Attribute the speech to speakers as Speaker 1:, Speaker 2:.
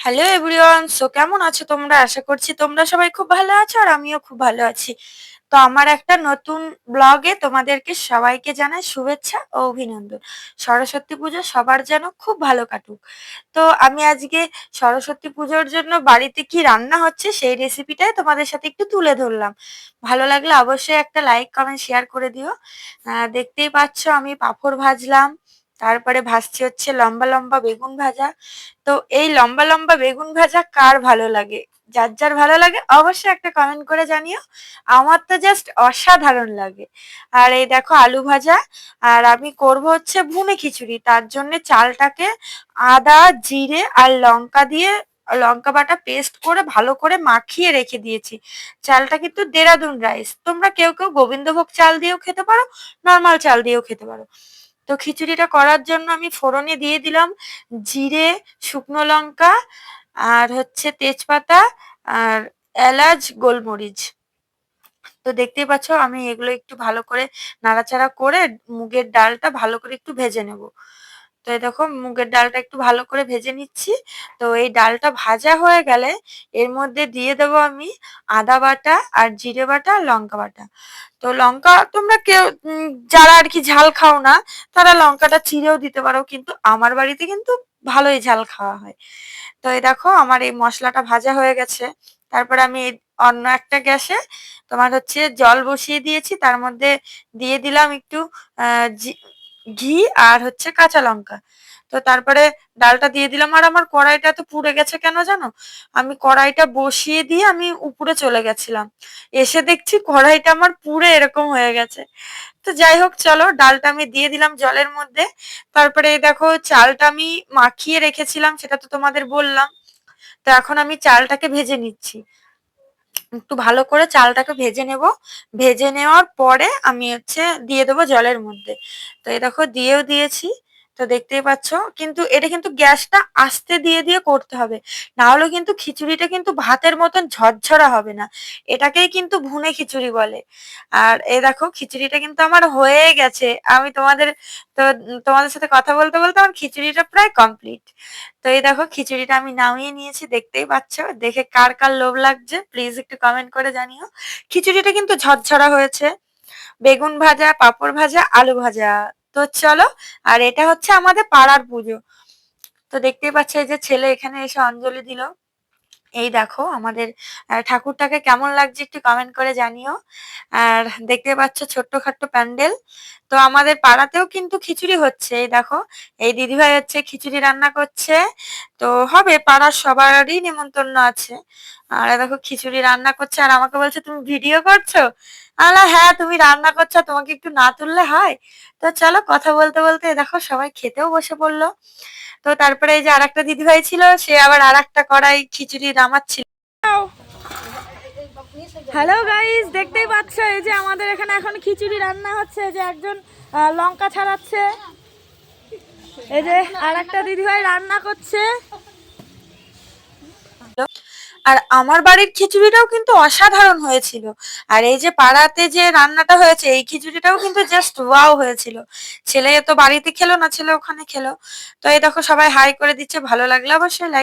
Speaker 1: Hello everyone, so কেমন আছো তোমরা? আশা করছি তোমরা সবাই খুব ভালো আছো আর আমিও খুব ভালো আছি। তো আমার একটা নতুন ব্লগে তোমাদেরকে সবাইকে জানাই শুভেচ্ছা ও অভিনন্দন। সরস্বতী পুজো সবার যেন খুব ভালো কাটুক। তো আমি আজকে সরস্বতী পুজোর জন্য বাড়িতে কি রান্না হচ্ছে সেই রেসিপিটাই তোমাদের সাথে একটু তুলে ধরলাম। ভালো লাগলে অবশ্যই একটা লাইক কমেন্ট শেয়ার করে দিও। দেখতেই পাচ্ছ আমি পাঁপড় ভাজলাম, তারপরে ভাজছি হচ্ছে লম্বা লম্বা বেগুন ভাজা। তো এই লম্বা লম্বা বেগুন ভাজা কার ভালো লাগে? যার যার ভালো লাগে অবশ্যই একটা কমেন্ট করে জানিও। আমার তো জাস্ট অসাধারণ লাগে। আর এই দেখো আলু ভাজা। আর আমি করব হচ্ছে ভুনে খিচুড়ি, তার জন্য চালটাকে আদা জিরে আর লঙ্কা দিয়ে লঙ্কা বাটা পেস্ট করে ভালো করে মাখিয়ে রেখে দিয়েছি। চালটা কিন্তু দেরাদুন রাইস, তোমরা কেউ কেউ গোবিন্দভোগ চাল দিয়েও খেতে পারো, নর্মাল চাল দিয়েও খেতে পারো। তো খিচুড়িটা করার জন্য আমি ফোড়নে দিয়ে দিলাম জিরে, শুকনো লঙ্কা আর হচ্ছে তেজপাতা আর এলাচ, গোলমরিচ। তো দেখতেই পাচ্ছ আমি এগুলো একটু ভালো করে নাড়াচাড়া করে মুগের ডালটা ভালো করে একটু ভেজে নেব। তো এই দেখো মুগের ডালটা একটু ভালো করে ভেজে নিচ্ছি। তো এই ডালটা ভাজা হয়ে গেলে এর মধ্যে দিয়ে দেবো আমি আদা বাটা আর জিরে বাটা আর লঙ্কা বাটা। তো লঙ্কা তোমরা কেউ যারা আর কি ঝাল খাও না তারা লঙ্কাটা চিরেও দিতে পারো, কিন্তু আমার বাড়িতে কিন্তু ভালোই ঝাল খাওয়া হয়। তো এই দেখো আমার এই মশলাটা ভাজা হয়ে গেছে। তারপরে আমি অন্য একটা গ্যাসে তোমার হচ্ছে জল বসিয়ে দিয়েছি, তার মধ্যে দিয়ে দিলাম একটু ঘি আর হচ্ছে কাঁচা লঙ্কা। তো তারপরে ডালটা দিয়ে দিলাম। আর আমার কড়াইটা তো পুড়ে গেছে কেন জানো? আমি কড়াইটা বসিয়ে দিয়ে আমি উপরে চলে গেছিলাম, এসে দেখছি কড়াইটা আমার পুড়ে এরকম হয়ে গেছে। তো যাই হোক চলো, ডালটা আমি দিয়ে দিলাম জলের মধ্যে। তারপরে এই দেখো চালটা আমি মাখিয়ে রেখেছিলাম, সেটা তো তোমাদের বললাম। তো এখন আমি চালটাকে ভেজে নিচ্ছি, একটু ভালো করে চালটাকে ভেজে নেব। ভেজে নেওয়ার পরে আমি হচ্ছে দিয়ে দেবো জলের মধ্যে। তো এই দেখো দিয়েও দিয়েছি। তো দেখতেই পাচ্ছ, কিন্তু এটা কিন্তু গ্যাসটা আস্তে দিয়ে দিয়ে করতে হবে, না হলে কিন্তু খিচুড়িটা কিন্তু ভাতের মতন ঝরঝরা হবে না। এটাকেই কিন্তু ভুনে খিচুড়ি বলে। আর এই দেখো খিচুড়িটা কিন্তু আমার হয়ে গেছে। আমি তো তোমাদের সাথে কথা বলতে বলতে আমার খিচুড়িটা প্রায় কমপ্লিট। তো এই দেখো খিচুড়িটা আমি নামিয়ে নিয়েছি, দেখতেই পাচ্ছ। দেখে কার কার লোভ লাগছে প্লিজ একটু কমেন্ট করে জানিও। খিচুড়িটা কিন্তু ঝরঝরা হয়েছে। বেগুন ভাজা, পাঁপড় ভাজা, আলু ভাজা। তো চলো, আর এটা হচ্ছে আমাদের পাড়ার পুজো। তো দেখতেই পাচ্ছ এই যে ছেলে এখানে এসে অঞ্জলি দিল। এই দেখো আমাদের ঠাকুরটাকে কেমন লাগছে একটু কমেন্ট করে জানিও। আর দেখতে পাচ্ছ ছোট্টখাট্ট প্যান্ডেল। তো আমাদের পাড়াতেও কিন্তু খিচুড়ি হচ্ছে। এই দেখো এই দিদিভাই হচ্ছে খিচুড়ি রান্না করছে। তো হবে পাড়ার সবারই নেমন্তন্ন আছে। আর এই দেখো খিচুড়ি রান্না করছে আর আমাকে বলছে তুমি ভিডিও করছো? আলা হ্যাঁ, তুমি রান্না করছো, তোমাকে একটু না তুললে হয়? তো চলো কথা বলতে বলতে এই দেখো সবাই খেতেও বসে পড়লো। তো তারপরে এই যে আরেকটা দিদিভাই ছিল, সে আবার আরেকটা কড়াই খিচুড়ি নামাচ্ছিল। হ্যালো গাইস, দেখতেই পাচ্ছ এই যে আমাদের এখানে এখন খিচুড়ি রান্না হচ্ছে। যে একজন লঙ্কা ছাড়াচ্ছে, এই যে আরেকটা দিদিভাই রান্না করছে। আর আমার বাড়ির খিচুড়িটাও কিন্তু অসাধারণ হয়েছিল। আর এই যে পাড়াতে যে রান্নাটা হয়েছে এই খিচুড়িটাও কিন্তু জাস্ট ওয়াও হয়েছিল। ছেলে তো বাড়িতে খেলো না, ছেলে ওখানে খেলো। তো এই দেখো সবাই হাই করে দিচ্ছে, ভালো লাগলে অবশ্যই লাইক